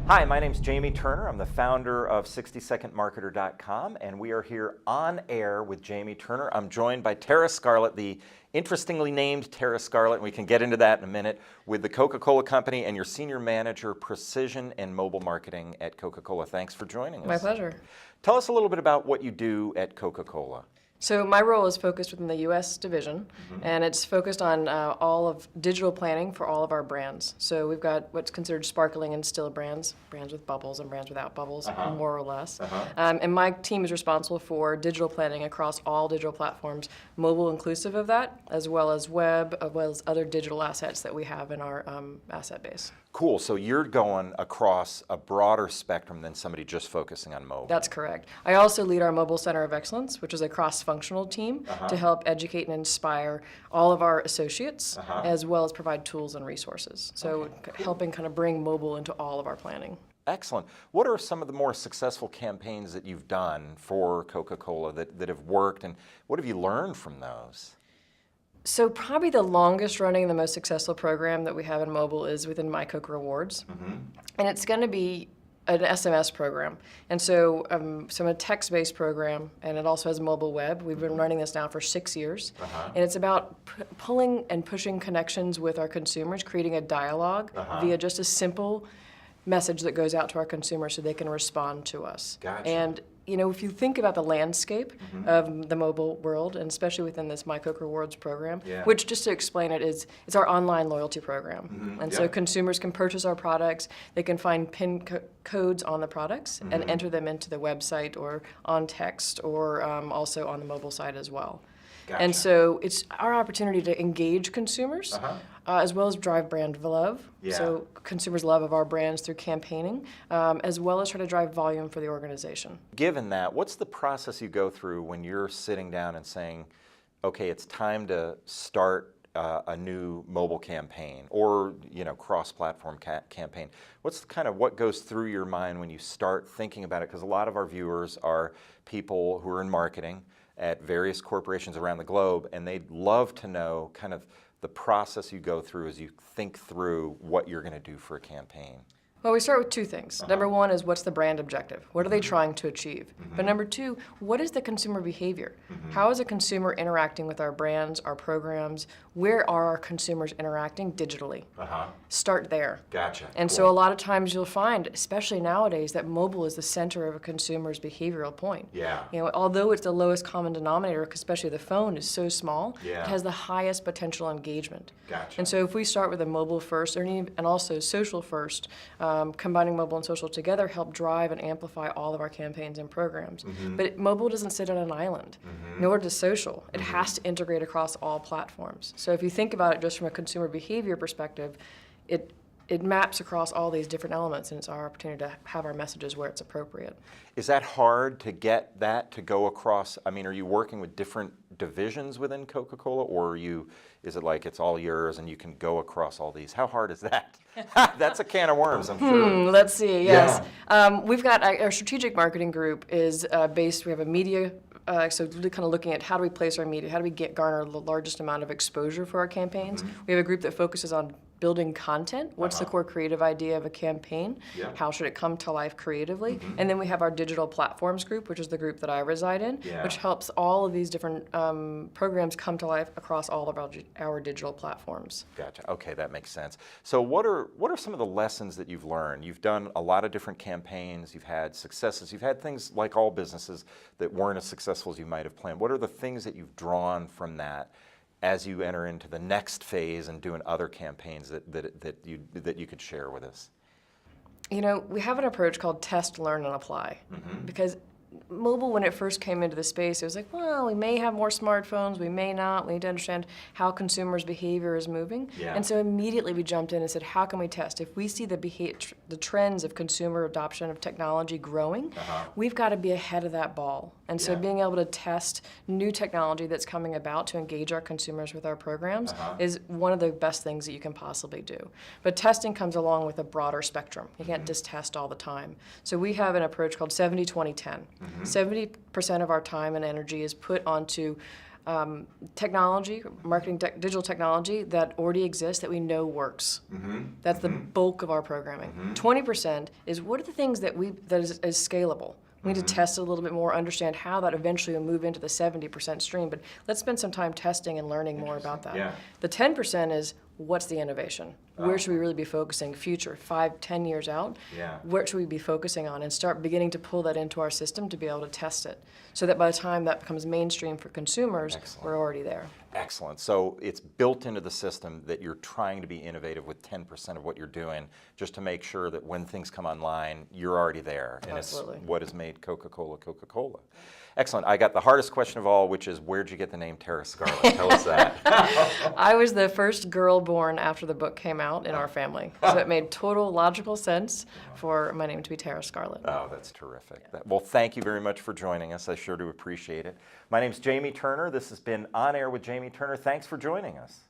Hi, my name's Jamie Turner. I'm the founder of 60secondmarketer.com, and we are here on air with Jamie Turner. I'm joined by Scarlett, the interestingly named Scarlett, and we can get into that in a minute, with the Coca-Cola Company and your Senior Manager, Precision and Mobile Marketing at Coca-Cola. Thanks for joining us. My pleasure. Tell us a little bit about what you do at Coca-Cola. So my role is focused within the U.S. division, and it's focused on all of digital planning for all of our brands. So we've got what's considered sparkling and still brands, brands with bubbles and brands without bubbles, more or less. And my team is responsible for digital planning across all digital platforms, mobile inclusive of that, as well as web, as well as other digital assets that we have in our asset base. Cool, so you're going across a broader spectrum than somebody just focusing on mobile. That's correct. I also lead our Mobile Center of Excellence, which is a cross-functional team to help educate and inspire all of our associates, as well as provide tools and resources. So helping kind of bring mobile into all of our planning. Excellent. What are some of the more successful campaigns that you've done for Coca-Cola that have worked, and what have you learned from those? So probably the longest running and the most successful program that we have in mobile is within My Coke Rewards. And it's going to be an SMS program. And so a text-based program, and it also has mobile web. We've been running this now for 6 years. And it's about pulling and pushing connections with our consumers, creating a dialogue via just a simple message that goes out to our consumers so they can respond to us. Gotcha. And you know, if you think about the landscape of the mobile world, and especially within this My Coke Rewards program, which, just to explain it, is it's our online loyalty program. And so consumers can purchase our products, they can find PIN codes on the products and enter them into the website or on text or also on the mobile side as well. Gotcha. And so it's our opportunity to engage consumers as well as drive brand love. So consumers' love of our brands through campaigning, as well as try to drive volume for the organization. Given that, what's the process you go through when you're sitting down and saying, okay, it's time to start a new mobile campaign or cross-platform campaign? What's what goes through your mind when you start thinking about it? Because a lot of our viewers are people who are in marketing at various corporations around the globe, and they'd love to know the process you go through as you think through what you're going to do for a campaign. Well, we start with two things. Number one is, what's the brand objective? What are they trying to achieve? But number two, what is the consumer behavior? How is a consumer interacting with our brands, our programs? Where are our consumers interacting digitally? Start there. Gotcha. And so a lot of times you'll find, especially nowadays, that mobile is the center of a consumer's behavioral point. Although it's the lowest common denominator, especially the phone is so small, it has the highest potential engagement. Gotcha. And so if we start with a mobile first, and also social first, combining mobile and social together help drive and amplify all of our campaigns and programs. But mobile doesn't sit on an island, nor does social. It has to integrate across all platforms. So if you think about it just from a consumer behavior perspective, it maps across all these different elements, and it's our opportunity to have our messages where it's appropriate. Is that hard to get that to go across? I mean, are you working with different divisions within Coca-Cola, or is it like it's all yours and you can go across all these? How hard is that? That's a can of worms, I'm sure. Let's see, yes. We've got our strategic marketing group is based, we have a media, so really kind of looking at how do we place our media, how do we garner the largest amount of exposure for our campaigns. We have a group that focuses on building content. What's the core creative idea of a campaign? How should it come to life creatively? And then we have our digital platforms group, which is the group that I reside in, which helps all of these different programs come to life across all of our digital platforms. Gotcha. Okay, that makes sense. So what are some of the lessons that you've learned? You've done a lot of different campaigns. You've had successes. You've had things like all businesses that weren't as successful as you might have planned. What are the things that you've drawn from that as you enter into the next phase and doing other campaigns that you could share with us? You know, we have an approach called test, learn, and apply. Because mobile, when it first came into the space, it was like, well, we may have more smartphones, we may not. We need to understand how consumers' behavior is moving. And so immediately we jumped in and said, how can we test? If we see the trends of consumer adoption of technology growing, we've got to be ahead of that ball. And so being able to test new technology that's coming about to engage our consumers with our programs is one of the best things that you can possibly do. But testing comes along with a broader spectrum. You can't just test all the time. So we have an approach called 70-20-10. 70% of our time and energy is put onto technology, marketing, digital technology that already exists that we know works. That's the bulk of our programming. 20% is what are the things that is scalable. We need to test it a little bit more, understand how that eventually will move into the 70% stream, but let's spend some time testing and learning more about that. Yeah. The 10% is what's the innovation? Where should we really be focusing future, 5, 10 years out? Yeah. Where should we be focusing on and start beginning to pull that into our system to be able to test it so that by the time that becomes mainstream for consumers, Excellent. we're already there. Excellent. So it's built into the system that you're trying to be innovative with 10% of what you're doing, just to make sure that when things come online, you're already there. And Absolutely. It's what has made Coca-Cola, Coca-Cola. Excellent. I got the hardest question of all, which is, where'd you get the name Tara Scarlett? Tell us that. I was the first girl born after the book came out in our family. So it made total logical sense for my name to be Tara Scarlett. Oh, that's terrific. Well, thank you very much for joining us. I sure do appreciate it. My name's Jamie Turner. This has been On Air with Jamie Turner. Thanks for joining us.